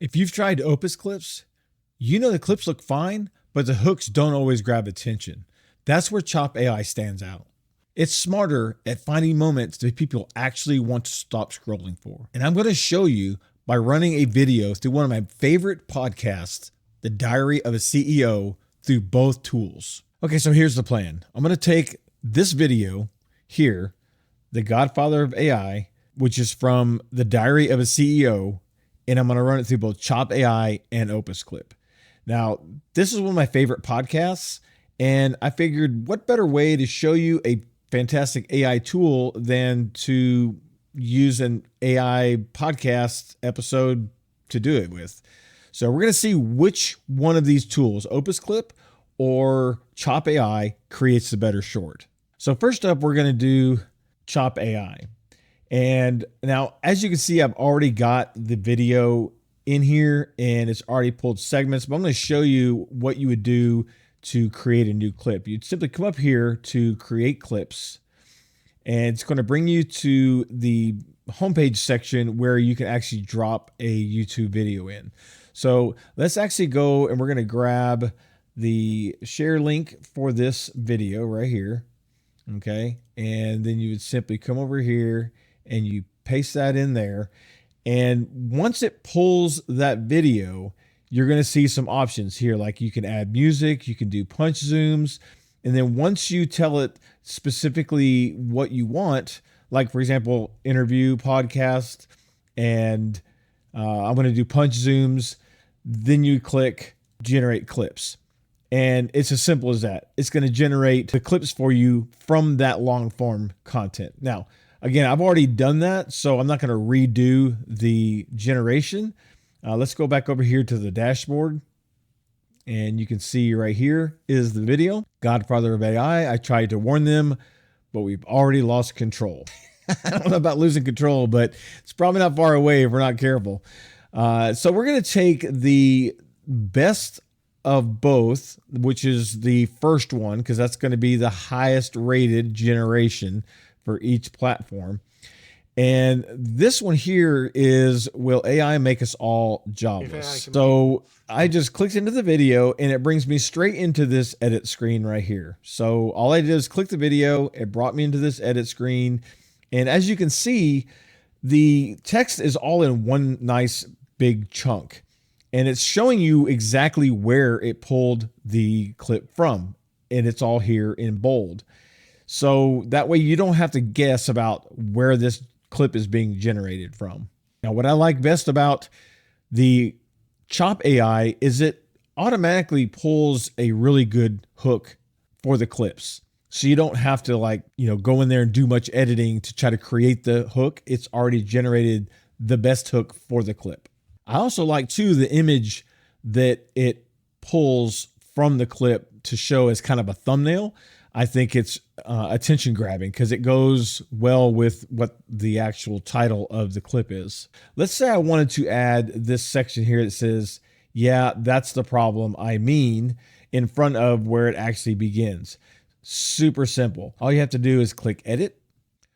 If you've tried Opus Clips, you know the clips look fine, but the hooks don't always grab attention. That's where Chop AI stands out. It's smarter at finding moments that people actually want to stop scrolling for. And I'm going to show you by running a video through one of my favorite podcasts, The Diary of a CEO, through both tools. Okay, so here's the plan. I'm going to take this video here, The Godfather of AI, which is from The Diary of a CEO, and I'm going to run it through both Chop AI and Opus Clip. Now, this is one of my favorite podcasts, and I figured what better way to show you a fantastic AI tool than to use an AI podcast episode to do it with. So we're going to see which one of these tools, Opus Clip or Chop AI, creates the better short. So first up, we're going to do Chop AI. And now, as you can see, I've already got the video in here and it's already pulled segments, but I'm going to show you what you would do to create a new clip. You'd simply come up here to create clips, and it's going to bring you to the homepage section where you can actually drop a YouTube video in. So let's actually go, and we're going to grab the share link for this video right here. Okay. And then you would simply come over here and you paste that in there. And once it pulls that video, you're going to see some options here. Like you can add music, you can do punch zooms. And then once you tell it specifically what you want, like for example, interview, podcast, and I'm going to do punch zooms, then you click generate clips. And it's as simple as that. It's going to generate the clips for you from that long form content. Now, again, I've already done that, so I'm not going to redo the generation. Let's go back over here to the dashboard. And you can see right here is the video, Godfather of AI. I tried to warn them, but we've already lost control. I don't know about losing control, but it's probably not far away if we're not careful. So we're going to take the best of both, which is the first one, because that's going to be the highest rated generation for each platform. And this one here is, will AI make us all jobless? So I just clicked into the video and it brings me straight into this edit screen right here. So all I did is click the video. It brought me into this edit screen. And as you can see, the text is all in one nice big chunk. And it's showing you exactly where it pulled the clip from. And it's all here in bold. So that way you don't have to guess about where this clip is being generated from. Now, what I like best about the Chop AI is it automatically pulls a really good hook for the clips. So you don't have to go in there and do much editing to try to create the hook. It's already generated the best hook for the clip. I also like too the image that it pulls from the clip to show as kind of a thumbnail. I think it's attention grabbing because it goes well with what the actual title of the clip is. Let's say I wanted to add this section here that says, yeah, that's the problem I mean, in front of where it actually begins. Super simple. All you have to do is click edit.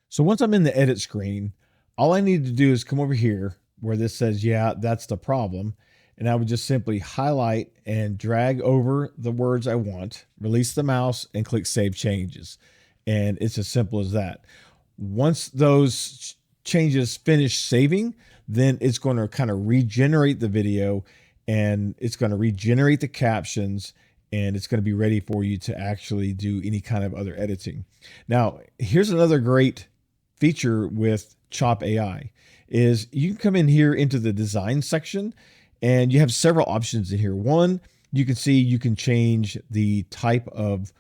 So once I'm in the edit screen, all I need to do is come over here where this says, yeah, that's the problem. And I would just simply highlight and drag over the words I want, release the mouse, and click Save Changes. And it's as simple as that. Once those changes finish saving, then it's going to kind of regenerate the video, and it's going to regenerate the captions, and it's going to be ready for you to actually do any kind of other editing. Now, here's another great feature with Chop AI is you can come in here into the design section, and you have several options in here. One, you can see you can change the type of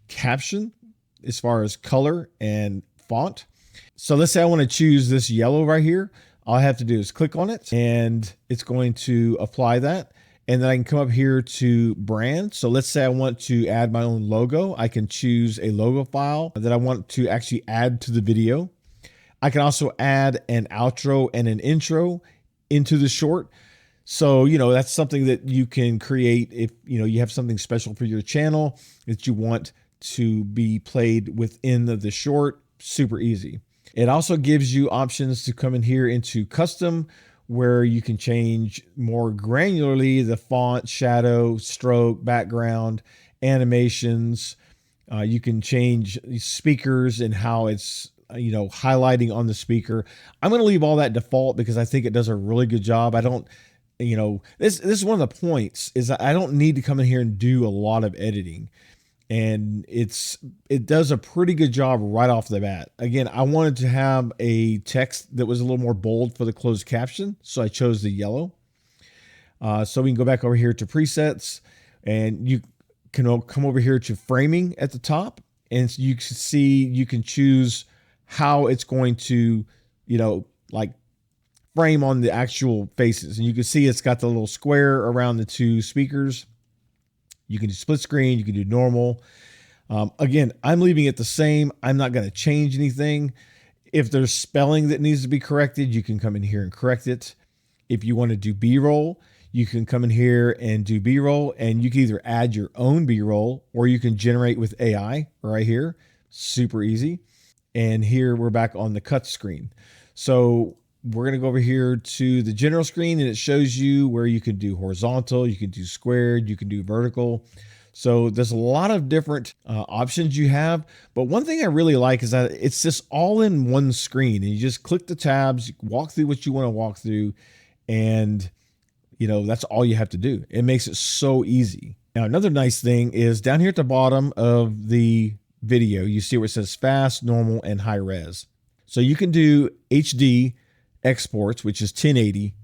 caption as far as color and font. So let's say I want to choose this yellow right here. All I have to do is click on it and it's going to apply that. And then I can come up here to brand. So let's say I want to add my own logo. I can choose a logo file that I want to actually add to the video. I can also add an outro and an intro into the short. So, that's something that you can create if, you have something special for your channel that you want to be played within the short. Super easy. It also gives you options to come in here into custom, where you can change more granularly the font, shadow, stroke, background, animations. You can change speakers and how it's highlighting on the speaker. I'm going to leave all that default because I think it does a really good job. I don't, this is one of the points is that I don't need to come in here and do a lot of editing. And it does a pretty good job right off the bat. Again, I wanted to have a text that was a little more bold for the closed caption, so I chose the yellow. So we can go back over here to presets, and you can come over here to framing at the top, and you can see you can choose how it's going to, like frame on the actual faces. And you can see it's got the little square around the two speakers. You can do split screen, you can do normal. Again, I'm leaving it the same. I'm not going to change anything. If there's spelling that needs to be corrected, you can come in here and correct it. If you want to do B-roll, you can come in here and do B-roll, and you can either add your own B-roll or you can generate with AI right here. Super easy. And here we're back on the cut screen. So we're going to go over here to the general screen, and it shows you where you can do horizontal, you can do squared, you can do vertical. So there's a lot of different options you have. But one thing I really like is that it's just all in one screen, and you just click the tabs, walk through what you want to walk through, and that's all you have to do. It makes it so easy. Now, another nice thing is down here at the bottom of the video, you see where it says fast, normal, and high res. So you can do HD exports, which is 1080.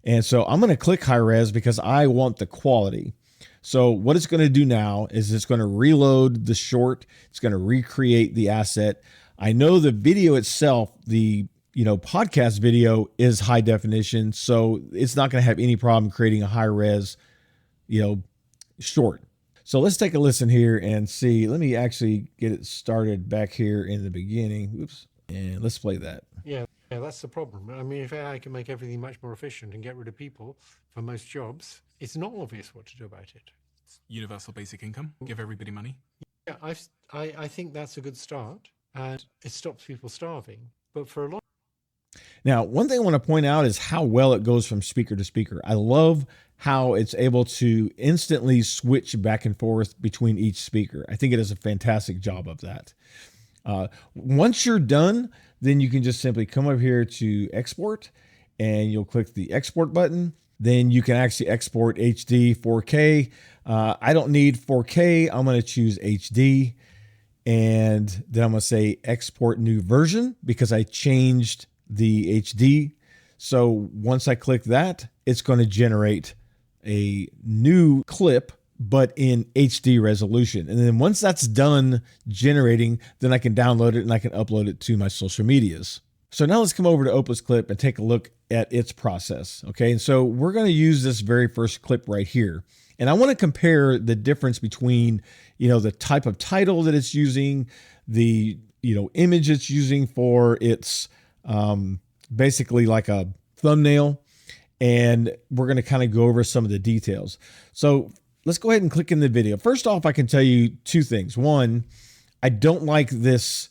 And so I'm going to click high res because I want the quality. So what it's going to do now is it's going to reload the short. It's going to recreate the asset. I know the video itself, the podcast video is high definition, so it's not going to have any problem creating a high res, short. So let's take a listen here and see. Let me actually get it started back here in the beginning. Oops. And let's play that. Yeah, that's the problem. I mean, if AI can make everything much more efficient and get rid of people for most jobs, it's not obvious what to do about it. Universal basic income, give everybody money. Yeah, I think that's a good start, and it stops people starving. But for a lot. Now, one thing I want to point out is how well it goes from speaker to speaker. I love how it's able to instantly switch back and forth between each speaker. I think it does a fantastic job of that. Once you're done, then you can just simply come over here to export, and you'll click the export button. Then you can actually export HD 4K. I don't need 4K. I'm going to choose HD, and then I'm going to say export new version because I changed the HD. So once I click that, it's going to generate a new clip, but in HD resolution. And then once that's done generating, then I can download it and I can upload it to my social medias. So now let's come over to Opus Clip and take a look at its process. Okay, and so we're going to use this very first clip right here. And I want to compare the difference between, the type of title that it's using, the, image it's using for its basically like a thumbnail. And we're going to kind of go over some of the details. So let's go ahead and click in the video. First off, I can tell you two things. One, I don't like this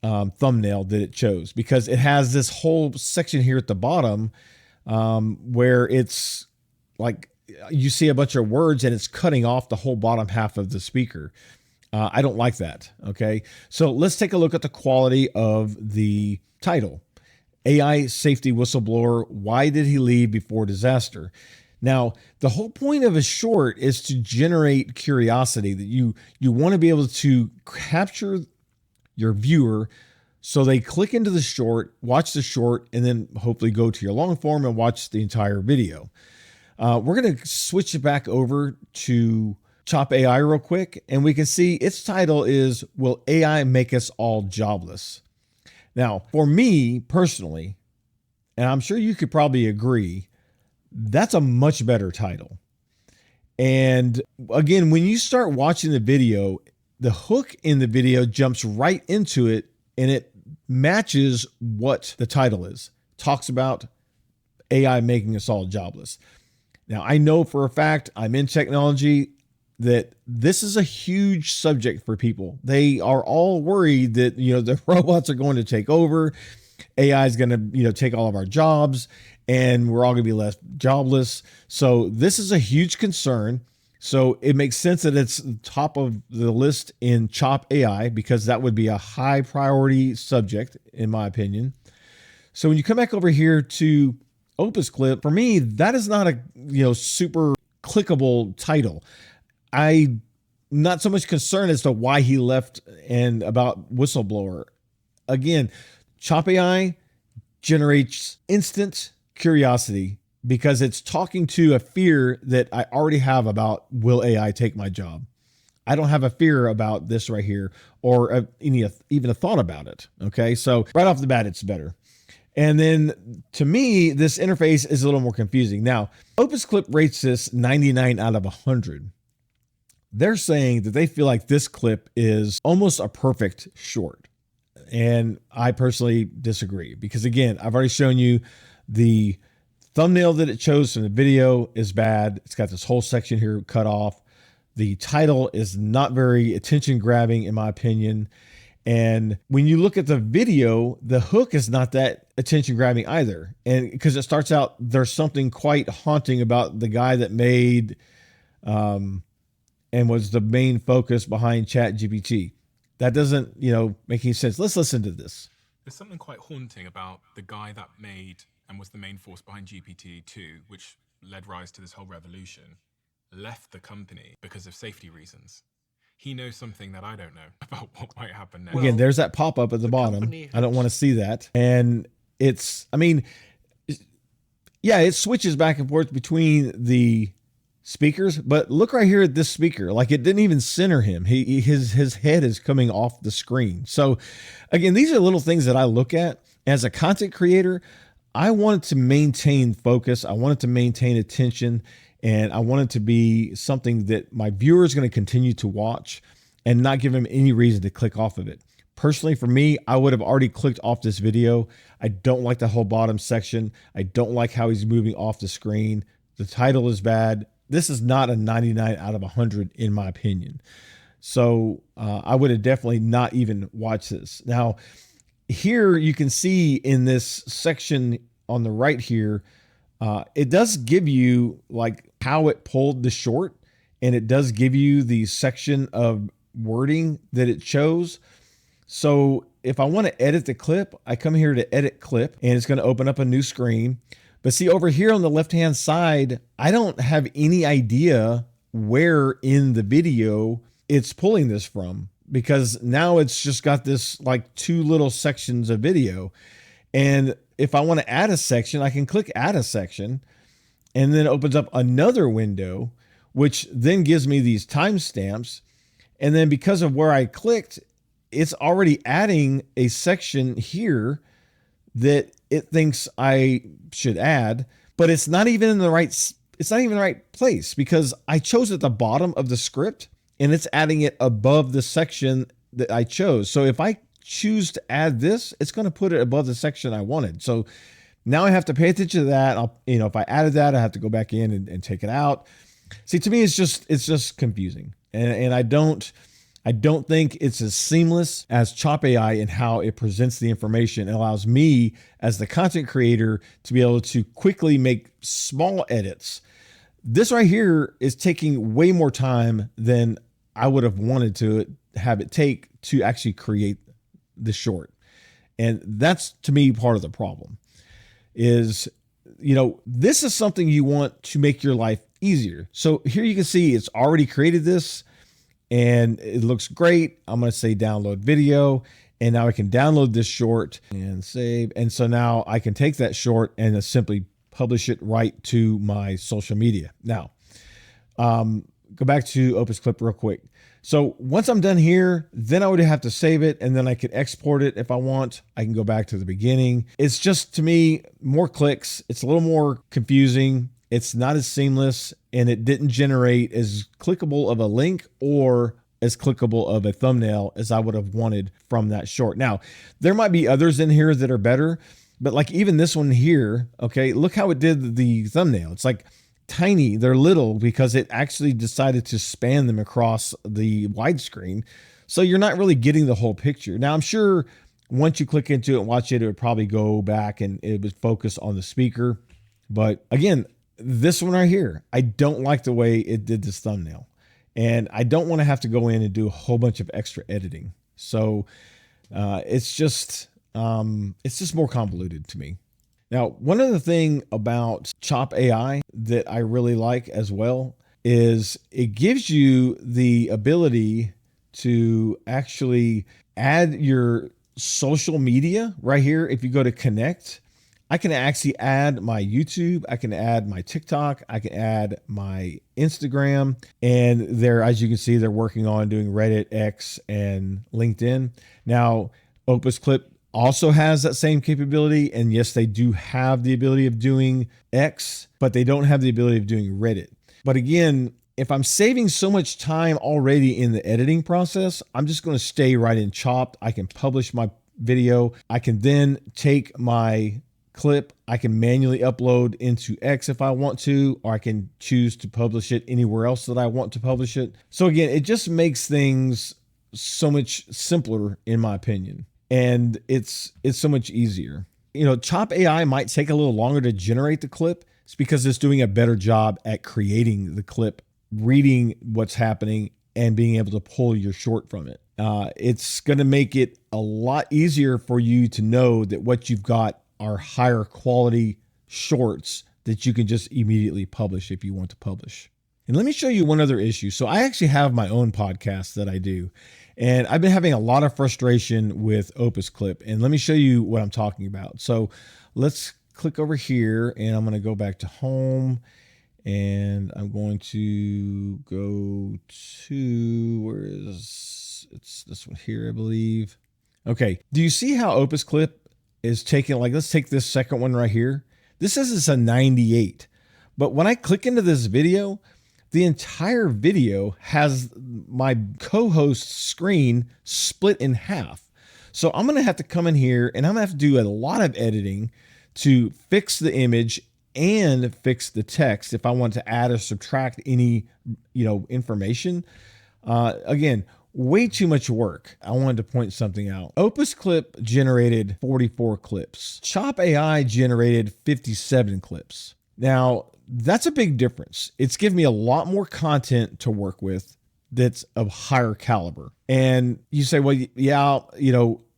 thumbnail that it chose because it has this whole section here at the bottom where it's like you see a bunch of words and it's cutting off the whole bottom half of the speaker. I don't like that. Okay, so let's take a look at the quality of the title. AI safety whistleblower, why did he leave before disaster? Now, the whole point of a short is to generate curiosity, that you want to be able to capture your viewer so they click into the short, watch the short, and then hopefully go to your long form and watch the entire video. We're going to switch it back over to Chop AI real quick, and we can see its title is, Will AI Make Us All Jobless? Now, for me personally, and I'm sure you could probably agree, that's a much better title. And again, when you start watching the video, the hook in the video jumps right into it, and it matches what the title is. Talks about AI making us all jobless. Now, I know for a fact, I'm in technology, that this is a huge subject for people. They are all worried that, the robots are going to take over. AI is going to, take all of our jobs. and we're all going to be left jobless. So this is a huge concern. So it makes sense that it's top of the list in Chop AI, because that would be a high priority subject, in my opinion. So when you come back over here to Opus Clip, for me, that is not a super clickable title. I'm not so much concerned as to why he left and about whistleblower. Again, Chop AI generates instant curiosity because it's talking to a fear that I already have about, will AI take my job? I don't have a fear about this right here, or even a thought about it. Okay, so right off the bat, it's better. And then to me, this interface is a little more confusing. Now, Opus Clip rates this 99 out of 100. They're saying that they feel like this clip is almost a perfect short. And I personally disagree, because again, I've already shown you the thumbnail that it chose from the video is bad. It's got this whole section here cut off. The title is not very attention grabbing, in my opinion. And when you look at the video, the hook is not that attention grabbing either. And because it starts out, there's something quite haunting about the guy that made and was the main focus behind ChatGPT. That doesn't, make any sense. Let's listen to this. There's something quite haunting about the guy that made and was the main force behind GPT-2, which led rise to this whole revolution, left the company because of safety reasons. He knows something that I don't know about what might happen next. Again, there's that pop-up at the bottom. I don't want to see that. And it switches back and forth between the speakers, but look right here at this speaker. Like, it didn't even center him. His head is coming off the screen. So again, these are little things that I look at as a content creator. I wanted to maintain focus. I wanted to maintain attention, and I want it to be something that my viewer is going to continue to watch and not give him any reason to click off of it. Personally, for me, I would have already clicked off this video. I don't like the whole bottom section. I don't like how he's moving off the screen. The title is bad. This is not a 99 out of 100, in my opinion. So I would have definitely not even watched this. Now, here you can see in this section on the right here, it does give you like how it pulled the short, and it does give you the section of wording that it chose. So if I want to edit the clip, I come here to edit clip, and it's going to open up a new screen. But see, over here on the left-hand side, I don't have any idea where in the video it's pulling this from, because now it's just got this like two little sections of video. And if I want to add a section, I can click add a section, and then it opens up another window, which then gives me these timestamps. And then because of where I clicked, it's already adding a section here that it thinks I should add, but it's not even in the right place, because I chose at the bottom of the script and it's adding it above the section that I chose. So if I choose to add this, it's going to put it above the section I wanted. So now I have to pay attention to that. If I added that, I have to go back in and take it out. See, to me, it's just confusing. And I don't think it's as seamless as Chop AI in how it presents the information. It allows me as the content creator to be able to quickly make small edits. This right here is taking way more time than I would have wanted to have it take to actually create the short. And that's, to me, part of the problem is, this is something you want to make your life easier. So here you can see it's already created this, and it looks great. I'm going to say download video, and now I can download this short and save. And so now I can take that short and simply publish it right to my social media. Now, go back to Opus Clip real quick. So once I'm done here, then I would have to save it, and then I could export it if I want. I can go back to the beginning. It's just, to me, more clicks. It's a little more confusing. It's not as seamless, and it didn't generate as clickable of a link or as clickable of a thumbnail as I would have wanted from that short. Now, there might be others in here that are better, but like even this one here, okay, look how it did the thumbnail. It's like tiny, they're little, because it actually decided to span them across the widescreen. So you're not really getting the whole picture. Now, I'm sure once you click into it and watch it, it would probably go back and it would focus on the speaker. But again, this one right here, I don't like the way it did this thumbnail. And I don't want to have to go in and do a whole bunch of extra editing. So it's just more convoluted to me. Now, one other thing about Chop AI that I really like as well is it gives you the ability to actually add your social media right here. If you go to connect, I can actually add my YouTube, I can add my TikTok, I can add my Instagram, and there, as you can see, they're working on doing Reddit, X, and LinkedIn. Now, Opus Clip also has that same capability, and yes, they do have the ability of doing X, but they don't have the ability of doing Reddit. But again, if I'm saving so much time already in the editing process, I'm just going to stay right in Chopped. I can publish my video. I can then take my clip, I can manually upload into X if I want to, or I can choose to publish it anywhere else that I want to publish it. So again, it just makes things so much simpler in my opinion. And it's so much easier. You know, Chop AI might take a little longer to generate the clip. It's because it's doing a better job at creating the clip, reading what's happening, and being able to pull your short from it. It's going to make it a lot easier for you to know that what you've got are higher quality shorts that you can just immediately publish if you want to publish. And let me show you one other issue. So I actually have my own podcast that I do, and I've been having a lot of frustration with Opus Clip. And let me show you what I'm talking about. So let's click over here, and I'm going to go back to home, and I'm going to go to, where is, it's this one here, I believe. Okay. Do you see how Opus Clip is taking, like, let's take this second one right here. This says it's a 98, but when I click into this video, the entire video has my co-host screen split in half. So I'm going to have to come in here and I'm going to have to do a lot of editing to fix the image and fix the text if I want to add or subtract any, information. Again, way too much work. I wanted to point something out. Opus Clip generated 44 clips. Chop AI generated 57 clips. Now, that's a big difference. It's given me a lot more content to work with that's of higher caliber. And you say, well, yeah,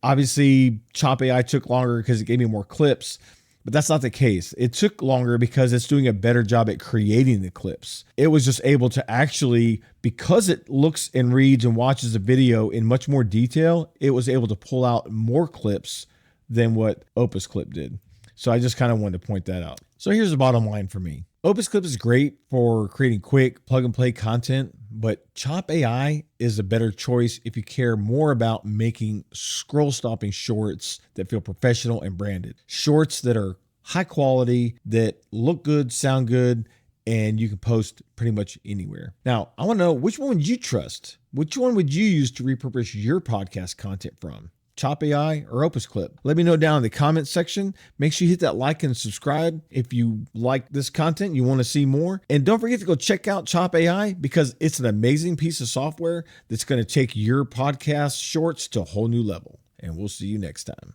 obviously Chop AI took longer because it gave me more clips. But that's not the case. It took longer because it's doing a better job at creating the clips. It was just able to actually, because it looks and reads and watches the video in much more detail, it was able to pull out more clips than what Opus Clip did. So I just kind of wanted to point that out. So here's the bottom line for me. Opus Clip is great for creating quick plug and play content, but Chop AI is a better choice if you care more about making scroll stopping shorts that feel professional and branded. Shorts that are high quality, that look good, sound good, and you can post pretty much anywhere. Now, I want to know, which one would you trust? Which one would you use to repurpose your podcast content from? Chop AI or Opus Clip? Let me know down in the comments section. Make sure you hit that like and subscribe if you like this content, you want to see more. And don't forget to go check out Chop AI, because it's an amazing piece of software that's going to take your podcast shorts to a whole new level. And we'll see you next time.